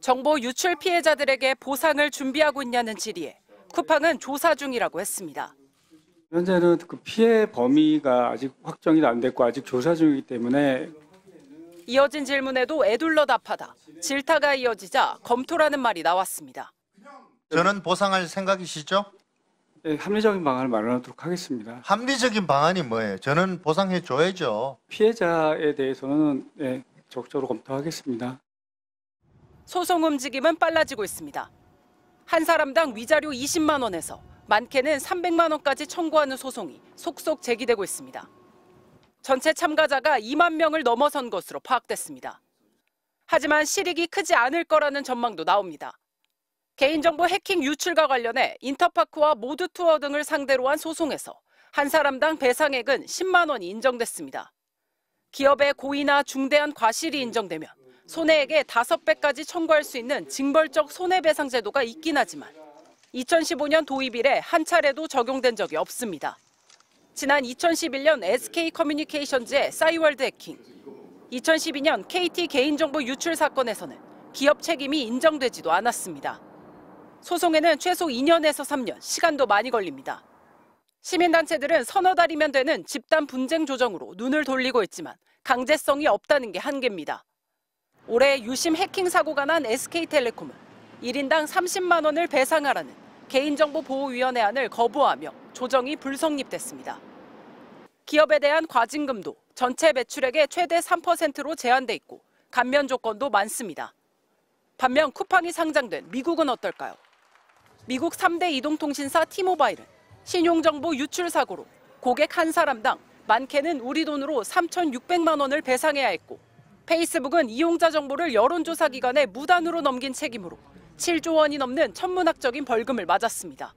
정보 유출 피해자들에게 보상을 준비하고 있냐는 질의에 쿠팡은 조사 중이라고 했습니다. 현재는 그 피해 범위가 아직 확정이 안 됐고 아직 조사 중이기 때문에. 이어진 질문에도 에둘러 답하다 질타가 이어지자 검토라는 말이 나왔습니다. 저는 보상할 생각이시죠? 네, 합리적인 방안을 마련하도록 하겠습니다. 합리적인 방안이 뭐예요? 저는 보상해 줘야죠. 피해자에 대해서는 적극적으로 검토하겠습니다. 소송 움직임은 빨라지고 있습니다. 한 사람당 위자료 20만 원에서 많게는 300만 원까지 청구하는 소송이 속속 제기되고 있습니다. 전체 참가자가 2만 명을 넘어선 것으로 파악됐습니다. 하지만 실익이 크지 않을 거라는 전망도 나옵니다. 개인정보 해킹 유출과 관련해 인터파크와 모두투어 등을 상대로 한 소송에서 한 사람당 배상액은 10만 원이 인정됐습니다. 기업의 고의나 중대한 과실이 인정되면 손해액의 5배까지 청구할 수 있는 징벌적 손해배상 제도가 있긴 하지만 2015년 도입 이래 한 차례도 적용된 적이 없습니다. 지난 2011년 SK커뮤니케이션즈의 싸이월드 해킹, 2012년 KT 개인정보 유출 사건에서는 기업 책임이 인정되지도 않았습니다. 소송에는 최소 2년에서 3년, 시간도 많이 걸립니다. 시민단체들은 서너 달이면 되는 집단 분쟁 조정으로 눈을 돌리고 있지만 강제성이 없다는 게 한계입니다. 올해 유심 해킹 사고가 난 SK텔레콤은 1인당 30만 원을 배상하라는 개인정보보호위원회 안을 거부하며 조정이 불성립됐습니다. 기업에 대한 과징금도 전체 매출액의 최대 3%로 제한돼 있고 감면 조건도 많습니다. 반면 쿠팡이 상장된 미국은 어떨까요? 미국 3대 이동통신사 T모바일은 신용정보 유출 사고로 고객 한 사람당 많게는 우리 돈으로 3,600만 원을 배상해야 했고 페이스북은 이용자 정보를 여론조사 기관에 무단으로 넘긴 책임으로 7조 원이 넘는 천문학적인 벌금을 맞았습니다.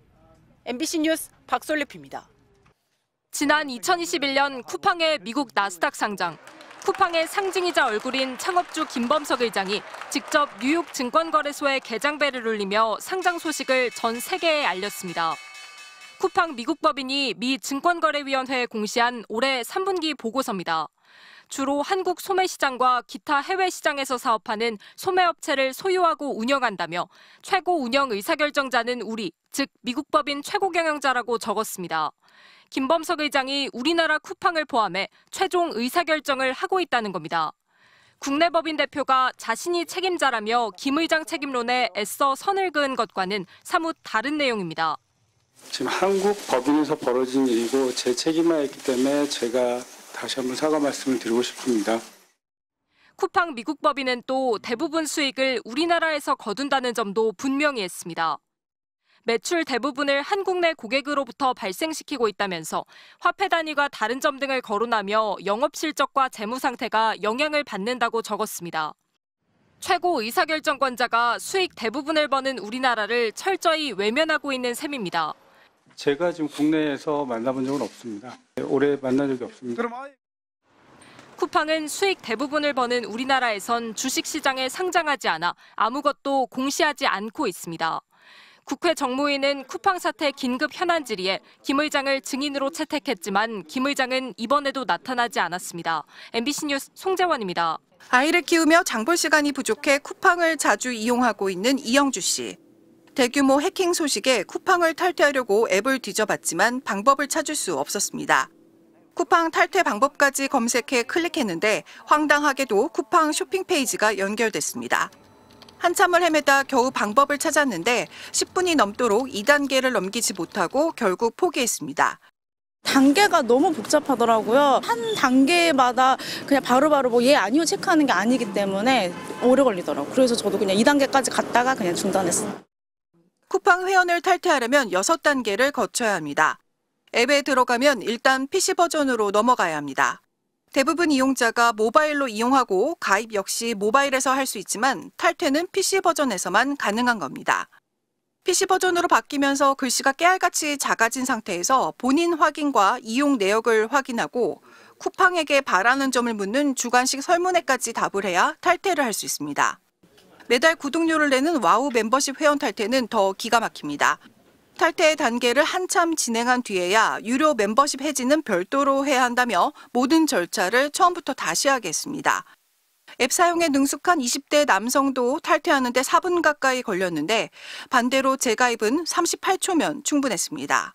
MBC 뉴스 박솔립입니다. 지난 2021년 쿠팡의 미국 나스닥 상장. 쿠팡의 상징이자 얼굴인 창업주 김범석 의장이 직접 뉴욕 증권거래소에 개장벨을 울리며 상장 소식을 전 세계에 알렸습니다. 쿠팡 미국 법인이 미 증권거래위원회에 공시한 올해 3분기 보고서입니다. 주로 한국 소매시장과 기타 해외 시장에서 사업하는 소매업체를 소유하고 운영한다며 최고 운영 의사결정자는 우리, 즉 미국 법인 최고 경영자라고 적었습니다. 김범석 의장이 우리나라 쿠팡을 포함해 최종 의사결정을 하고 있다는 겁니다. 국내 법인 대표가 자신이 책임자라며 김 의장 책임론에 애써 선을 그은 것과는 사뭇 다른 내용입니다. 지금 한국 법인에서 벌어진 일이고 제 책임하였기 때문에 제가 다시 한번 사과 말씀을 드리고 싶습니다. 쿠팡 미국 법인은 또 대부분 수익을 우리나라에서 거둔다는 점도 분명히 했습니다. 매출 대부분을 한국 내 고객으로부터 발생시키고 있다면서 화폐 단위가 다른 점 등을 거론하며 영업 실적과 재무 상태가 영향을 받는다고 적었습니다. 최고 의사결정권자가 수익 대부분을 버는 우리나라를 철저히 외면하고 있는 셈입니다. 제가 지금 국내에서 만나본 적은 없습니다. 올해 만난 적이 없습니다. 쿠팡은 수익 대부분을 버는 우리나라에선 주식시장에 상장하지 않아 아무것도 공시하지 않고 있습니다. 국회 정무위는 쿠팡 사태 긴급 현안 질의에 김 의장을 증인으로 채택했지만 김 의장은 이번에도 나타나지 않았습니다. MBC 뉴스 송재원입니다. 아이를 키우며 장볼 시간이 부족해 쿠팡을 자주 이용하고 있는 이영주 씨. 대규모 해킹 소식에 쿠팡을 탈퇴하려고 앱을 뒤져봤지만 방법을 찾을 수 없었습니다. 쿠팡 탈퇴 방법까지 검색해 클릭했는데 황당하게도 쿠팡 쇼핑 페이지가 연결됐습니다. 한참을 헤매다 겨우 방법을 찾았는데 10분이 넘도록 2단계를 넘기지 못하고 결국 포기했습니다. 단계가 너무 복잡하더라고요. 한 단계마다 그냥 바로바로 뭐 예 아니요 체크하는 게 아니기 때문에 오래 걸리더라고요. 그래서 저도 그냥 2단계까지 갔다가 그냥 중단했어요. 쿠팡 회원을 탈퇴하려면 6단계를 거쳐야 합니다. 앱에 들어가면 일단 PC 버전으로 넘어가야 합니다. 대부분 이용자가 모바일로 이용하고 가입 역시 모바일에서 할 수 있지만 탈퇴는 PC 버전에서만 가능한 겁니다. PC 버전으로 바뀌면서 글씨가 깨알같이 작아진 상태에서 본인 확인과 이용 내역을 확인하고 쿠팡에게 바라는 점을 묻는 주관식 설문에까지 답을 해야 탈퇴를 할 수 있습니다. 매달 구독료를 내는 와우 멤버십 회원 탈퇴는 더 기가 막힙니다. 탈퇴 단계를 한참 진행한 뒤에야 유료 멤버십 해지는 별도로 해야 한다며 모든 절차를 처음부터 다시 하게 했습니다. 앱 사용에 능숙한 20대 남성도 탈퇴하는 데 4분 가까이 걸렸는데 반대로 재가입은 38초면 충분했습니다.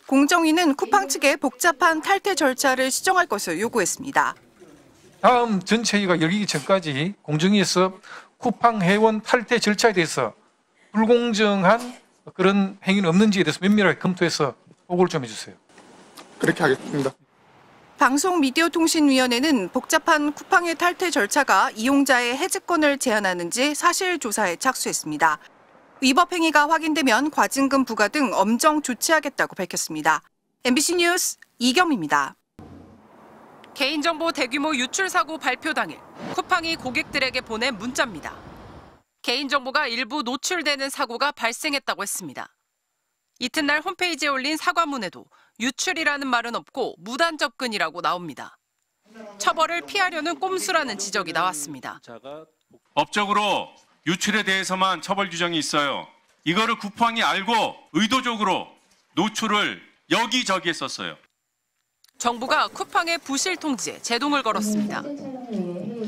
공정위는 쿠팡 측에 복잡한 탈퇴 절차를 시정할 것을 요구했습니다. 다음 전체회의가 열리기 전까지 공정위에서 쿠팡 회원 탈퇴 절차에 대해서 불공정한 그런 행위는 없는지에 대해서 면밀하게 검토해서 보고를 좀 해주세요. 그렇게 하겠습니다. 방송미디어통신위원회는 복잡한 쿠팡의 탈퇴 절차가 이용자의 해지권을 제한하는지 사실 조사에 착수했습니다. 위법 행위가 확인되면 과징금 부과 등 엄정 조치하겠다고 밝혔습니다. MBC 뉴스 이겸입니다. 개인정보 대규모 유출 사고 발표 당일 쿠팡이 고객들에게 보낸 문자입니다. 개인정보가 일부 노출되는 사고가 발생했다고 했습니다. 이튿날 홈페이지에 올린 사과문에도 유출이라는 말은 없고 무단 접근이라고 나옵니다. 처벌을 피하려는 꼼수라는 지적이 나왔습니다. 법적으로 유출에 대해서만 처벌 규정이 있어요. 이거를 쿠팡이 알고 의도적으로 노출을 여기저기 했었어요. 정부가 쿠팡의 부실 통지에 제동을 걸었습니다.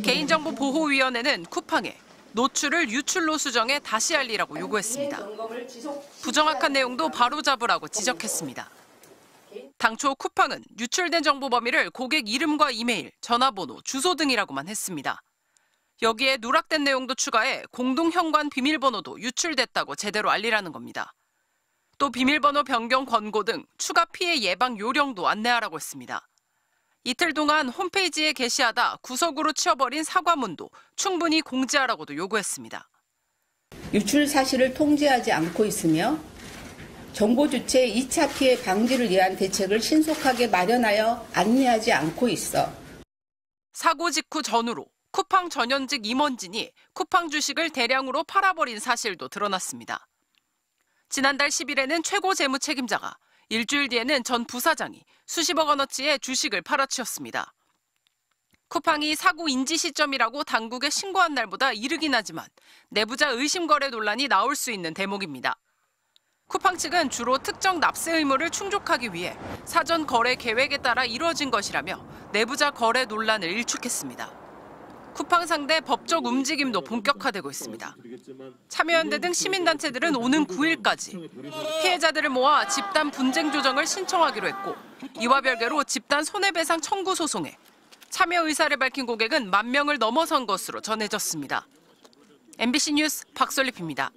개인정보보호위원회는 쿠팡에 노출을 유출로 수정해 다시 알리라고 요구했습니다. 부정확한 내용도 바로잡으라고 지적했습니다. 당초 쿠팡은 유출된 정보 범위를 고객 이름과 이메일, 전화번호, 주소 등이라고만 했습니다. 여기에 누락된 내용도 추가해 공동 현관 비밀번호도 유출됐다고 제대로 알리라는 겁니다. 또 비밀번호 변경 권고 등 추가 피해 예방 요령도 안내하라고 했습니다. 이틀 동안 홈페이지에 게시하다 구석으로 치워버린 사과문도 충분히 공지하라고도 요구했습니다. 유출 사실을 통지하지 않고 있으며 정보 주체 2차 피해 방지를 위한 대책을 신속하게 마련하여 안내하지 않고 있어. 사고 직후 전후로 쿠팡 전현직 임원진이 쿠팡 주식을 대량으로 팔아버린 사실도 드러났습니다. 지난달 10일에는 최고 재무 책임자가, 일주일 뒤에는 전 부사장이 수십억 원어치의 주식을 팔아치웠습니다. 쿠팡이 사고 인지 시점이라고 당국에 신고한 날보다 이르긴 하지만 내부자 의심 거래 논란이 나올 수 있는 대목입니다. 쿠팡 측은 주로 특정 납세 의무를 충족하기 위해 사전 거래 계획에 따라 이루어진 것이라며 내부자 거래 논란을 일축했습니다. 쿠팡 상대 법적 움직임도 본격화되고 있습니다. 참여연대 등 시민단체들은 오는 9일까지 피해자들을 모아 집단 분쟁 조정을 신청하기로 했고 이와 별개로 집단 손해배상 청구 소송에 참여 의사를 밝힌 고객은 10,000명을 넘어선 것으로 전해졌습니다. MBC 뉴스 박솔립입니다.